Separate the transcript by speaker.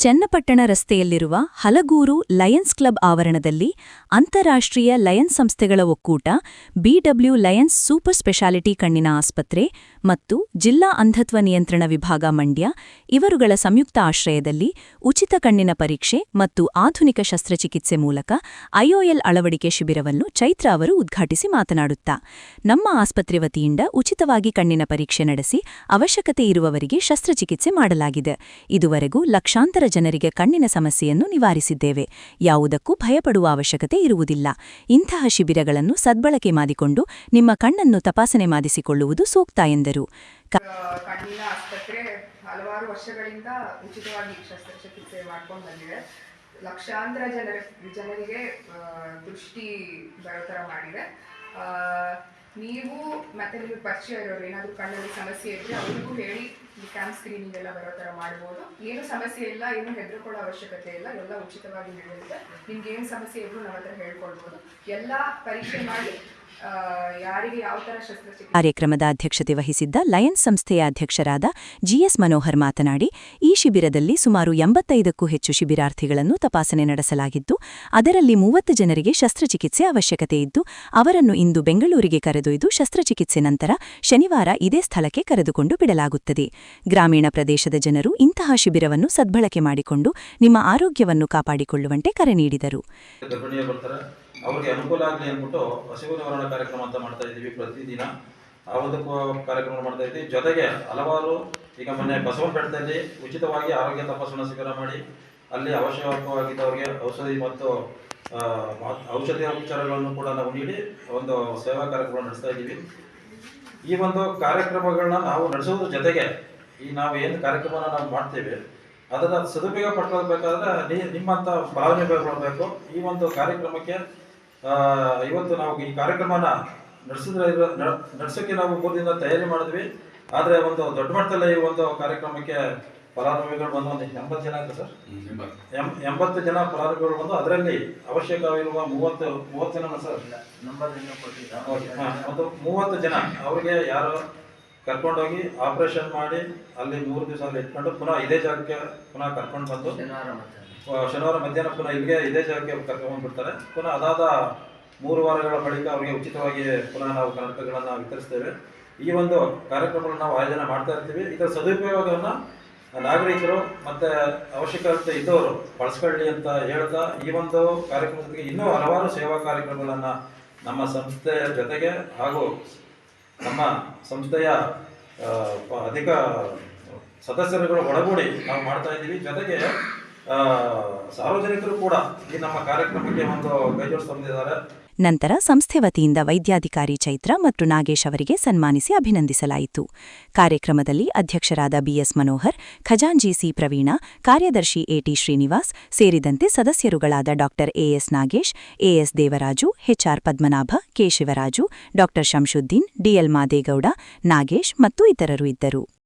Speaker 1: ಚನ್ನಪಟ್ಟಣ ರಸ್ತೆಯಲ್ಲಿರುವ Halagur Lions club ಆವರಣದಲ್ಲಿ ಅಂತಾರಾಷ್ಟ್ರೀಯ ಲಯನ್ಸ್ ಸಂಸ್ಥೆಗಳ ಒಕ್ಕೂಟ, ಬಿಡಬ್ಲ್ಯೂ ಲಯನ್ಸ್ ಸೂಪರ್ ಸ್ಪೆಷಾಲಿಟಿ ಕಣ್ಣಿನ ಆಸ್ಪತ್ರೆ ಮತ್ತು ಜಿಲ್ಲಾ ಅಂಧತ್ವ ನಿಯಂತ್ರಣ ವಿಭಾಗ ಮಂಡ್ಯ ಇವರುಗಳ ಸಂಯುಕ್ತ ಆಶ್ರಯದಲ್ಲಿ ಉಚಿತ ಕಣ್ಣಿನ ಪರೀಕ್ಷೆ ಮತ್ತು ಆಧುನಿಕ ಶಸ್ತ್ರಚಿಕಿತ್ಸೆ ಮೂಲಕ ಐಒಎಲ್ ಅಳವಡಿಕೆ ಶಿಬಿರವನ್ನು ಚೈತ್ರ ಅವರು ಉದ್ಘಾಟಿಸಿ ಮಾತನಾಡುತ್ತಾ, ನಮ್ಮ ಆಸ್ಪತ್ರೆ ವತಿಯಿಂದ ಉಚಿತವಾಗಿ ಕಣ್ಣಿನ ಪರೀಕ್ಷೆ ನಡೆಸಿ ಅವಶ್ಯಕತೆ ಇರುವವರಿಗೆ ಶಸ್ತ್ರಚಿಕಿತ್ಸೆ ಮಾಡಲಾಗಿದೆ. ಇದುವರೆಗೂ ಲಕ್ಷಾಂತರ ಜನರಿಗೆ ಕಣ್ಣಿನ ಸಮಸ್ಯೆಯನ್ನು ನಿವಾರಿಸಿದ್ದೇವೆ. ಯಾವುದಕ್ಕೂ ಭಯಪಡುವ ಅವಶ್ಯಕತೆ ಇರುವುದಿಲ್ಲ. ಇಂತಹ ಶಿಬಿರಗಳನ್ನು ಸದ್ಬಳಕೆ ಮಾಡಿಕೊಂಡು ನಿಮ್ಮ ಕಣ್ಣನ್ನು ತಪಾಸಣೆ ಮಾಡಿಸಿಕೊಳ್ಳುವುದು ಸೂಕ್ತ ಎಂದರು.
Speaker 2: ಕಣ್ಣಿನ ಆಸ್ಪತ್ರೆ ಹಲವಾರು ವರ್ಷಗಳಿಂದ ಉಚಿತವಾಗಿ ಶಸ್ತ್ರಚಿಕಿತ್ಸೆ ಮಾಡ್ಕೊಂಡು ಬಂದಿದೆ. ಲಕ್ಷಾಂತರ ಜನರಿಗೆ ದೃಷ್ಟಿ ಬರೋ ಥರ ಮಾಡಿದೆ. ನೀವು ಮತ್ತೆ ನಿಮಗೆ ಪರಿಚಯ ಇರೋರು ಏನಾದರೂ ಕಣ್ಣಲ್ಲಿ ಸಮಸ್ಯೆ ಇದ್ದರೆ ಅವರಿಗೂ ಹೇಳಿ ಕ್ಯಾಮ್ ಸ್ಕ್ರೀನಿಂಗ್ ಎಲ್ಲ ಬರೋ ಥರ ಮಾಡ್ಬೋದು. ಏನು ಸಮಸ್ಯೆ ಇಲ್ಲ, ಏನು ಹೆದರ್ಕೊಳ್ಳೋ ಅವಶ್ಯಕತೆ ಇಲ್ಲ, ಎಲ್ಲ ಉಚಿತವಾಗಿ ನಡೆಯುತ್ತೆ. ನಿಮ್ಗೆ ಏನು ಸಮಸ್ಯೆ ಇದ್ರೂ ನಮ್ಮ ಹತ್ರ ಹೇಳ್ಕೊಳ್ಬೋದು. ಎಲ್ಲ ಪರೀಕ್ಷೆ ಮಾಡಿ ಯಾರಿಗೆ ಯಾವ ಥರ ಶಸ್ತ್ರಚಿಕಿತ್ಸೆ.
Speaker 1: ಕಾರ್ಯಕ್ರಮದ ಅಧ್ಯಕ್ಷತೆ ವಹಿಸಿದ್ದ ಲಯನ್ಸ್ ಸಂಸ್ಥೆಯ ಅಧ್ಯಕ್ಷರಾದ ಜಿಎಸ್ ಮನೋಹರ್ ಮಾತನಾಡಿ, ಈ ಶಿಬಿರದಲ್ಲಿ ಸುಮಾರು 85ಕ್ಕೂ ಹೆಚ್ಚು ಶಿಬಿರಾರ್ಥಿಗಳನ್ನು ತಪಾಸಣೆ ನಡೆಸಲಾಗಿದ್ದು, ಅದರಲ್ಲಿ 30 ಜನರಿಗೆ ಶಸ್ತ್ರಚಿಕಿತ್ಸೆ ಅವಶ್ಯಕತೆ ಇದ್ದು, ಅವರನ್ನು ಇಂದು ಬೆಂಗಳೂರಿಗೆ ಕರೆದೊಯ್ದು ಶಸ್ತ್ರಚಿಕಿತ್ಸೆ ನಂತರ ಶನಿವಾರ ಇದೇ ಸ್ಥಳಕ್ಕೆ ಕರೆದುಕೊಂಡು ಬಿಡಲಾಗುತ್ತದೆ. ಗ್ರಾಮೀಣ ಪ್ರದೇಶದ ಜನರು ಇಂತಹ ಶಿಬಿರವನ್ನು ಸದ್ಬಳಕೆ ಮಾಡಿಕೊಂಡು ನಿಮ್ಮ ಆರೋಗ್ಯವನ್ನು ಕಾಪಾಡಿಕೊಳ್ಳುವಂತೆ ಕರೆ ನೀಡಿದರು.
Speaker 3: ಅವ್ರಿಗೆ ಅನುಕೂಲ ಆಗಲಿ ಅಂದ್ಬಿಟ್ಟು ಹಸಿವು ನಿವಾರಣಾ ಕಾರ್ಯಕ್ರಮ ಅಂತ ಮಾಡ್ತಾ ಇದ್ದೀವಿ. ಪ್ರತಿದಿನ ಆ ಒಂದು ಕಾರ್ಯಕ್ರಮ ಮಾಡ್ತಾ ಇದ್ದೀವಿ. ಜೊತೆಗೆ ಹಲವಾರು ಈಗ ಮೊನ್ನೆ ಬಸವನಪೇಟೆಯಲ್ಲಿ ಉಚಿತವಾಗಿ ಆರೋಗ್ಯ ತಪಾಸಣಾ ಶಿಬಿರ ಮಾಡಿ ಅಲ್ಲಿ ಅವಶ್ಯಕವಾಗಿದ್ದವರಿಗೆ ಔಷಧಿ ಮತ್ತು ಔಷಧಿ ಉಪಚಾರಗಳನ್ನು ಕೂಡ ನಾವು ನೀಡಿ ಒಂದು ಸೇವಾ ಕಾರ್ಯಕ್ರಮ ನಡೆಸ್ತಾ ಇದ್ದೀವಿ. ಈ ಒಂದು ಕಾರ್ಯಕ್ರಮಗಳನ್ನ ನಾವು ನಡೆಸೋದ್ರ ಜೊತೆಗೆ ನಾವು ಏನು ಕಾರ್ಯಕ್ರಮನ ನಾವು ಮಾಡ್ತೇವೆ ಅದನ್ನು ಸದುಪಯೋಗ ಪಡ್ಕೊಳ್ಬೇಕಾದ್ರೆ ನಿಮ್ಮಂಥ ಫಲಾನುಭವಿಗಳು. ಈ ಒಂದು ಕಾರ್ಯಕ್ರಮಕ್ಕೆ ಇವತ್ತು ನಾವು ಈ ಕಾರ್ಯಕ್ರಮನ ನಡೆಸೋಕ್ಕೆ ನಾವು 3 ದಿನ ತಯಾರಿ ಮಾಡಿದ್ವಿ. ಆದರೆ ಒಂದು ದೊಡ್ಡ ಮಟ್ಟದಲ್ಲಿ ಈ ಒಂದು ಕಾರ್ಯಕ್ರಮಕ್ಕೆ ಫಲಾನುಭವಿಗಳು ಬಂದು ಒಂದು 80 ಜನ ಅಂತ ಸರ್, 80 ಜನ ಫಲಾನುಭವಿಗಳು ಬಂದು ಅದರಲ್ಲಿ ಅವಶ್ಯಕವಿರುವ 30 ಜನ ಸರ್, ಒಂದು 30 ಜನ ಅವ್ರಿಗೆ ಯಾರು ಕರ್ಕೊಂಡೋಗಿ ಆಪರೇಷನ್ ಮಾಡಿ ಅಲ್ಲಿ 3 ದಿವಸ ಅಲ್ಲಿ ಇಟ್ಕೊಂಡು ಪುನಃ ಇದೇ ಜಾಗಕ್ಕೆ ಪುನಃ ಕರ್ಕೊಂಡು ಬಂದು ಶನಿವಾರ ಮಧ್ಯಾಹ್ನ ಪುನಃ ಇಲ್ಲಿಗೆ ಇದೇ ಜಾಗಕ್ಕೆ ಕರ್ಕೊಂಡ್ಬಿಡ್ತಾರೆ. ಪುನಃ ಅದಾದ 3 ವಾರಗಳ ಬಳಿಕ ಅವರಿಗೆ ಉಚಿತವಾಗಿ ಪುನಃ ನಾವು ಕನ್ನಡಕಗಳನ್ನು ವಿತರಿಸ್ತೇವೆ. ಈ ಒಂದು ಕಾರ್ಯಕ್ರಮಗಳನ್ನು ನಾವು ಆಯೋಜನೆ ಮಾಡ್ತಾ ಇರ್ತೀವಿ. ಇದರ ಸದುಪಯೋಗವನ್ನು ನಾಗರಿಕರು ಮತ್ತು ಅವಶ್ಯಕತೆ ಇದ್ದವರು ಬಳಸ್ಕೊಳ್ಳಿ ಅಂತ ಹೇಳ್ತಾ, ಈ ಒಂದು ಕಾರ್ಯಕ್ರಮಕ್ಕೆ ಇನ್ನೂ ಹಲವಾರು ಸೇವಾ ಕಾರ್ಯಕ್ರಮಗಳನ್ನು ನಮ್ಮ ಸಂಸ್ಥೆಯ ಜೊತೆಗೆ ಹಾಗೂ ನಮ್ಮ ಸಂಸ್ಥೆಯ ಅಧಿಕ ಸದಸ್ಯರುಗಳು ಒಳಗೂಡಿ ನಾವು ಮಾಡ್ತಾ ಇದ್ದೀವಿ. ಜೊತೆಗೆ ಸಾರ್ವಜನಿಕರು ಕೂಡ ಈ ನಮ್ಮ ಕಾರ್ಯಕ್ರಮಕ್ಕೆ ಒಂದು ಕೈಜೋಡಿಸಿದ್ದಾರೆ.
Speaker 1: ನಂತರ ಸಂಸ್ಥೆ ವತಿಯಿಂದ ವೈದ್ಯಾಧಿಕಾರಿ ಚೈತ್ರ ಮತ್ತು ನಾಗೇಶ್ ಅವರಿಗೆ ಸನ್ಮಾನಿಸಿ ಅಭಿನಂದಿಸಲಾಯಿತು. ಕಾರ್ಯಕ್ರಮದಲ್ಲಿ ಅಧ್ಯಕ್ಷರಾದ ಬಿಎಸ್ ಮನೋಹರ್, ಖಜಾಂಜಿ ಸಿ ಪ್ರವೀಣ, ಕಾರ್ಯದರ್ಶಿ ಎಟಿ ಶ್ರೀನಿವಾಸ್ ಸೇರಿದಂತೆ ಸದಸ್ಯರುಗಳಾದ ಡಾ AS Nagesh, AS Devaraju, HR Padmanabha, K Shivaraju, ಡಾ ಶಂಶುದ್ದೀನ್, ಡಿಎಲ್ ಮಾದೇಗೌಡ, ನಾಗೇಶ್ ಮತ್ತು ಇತರರು ಇದ್ದರು.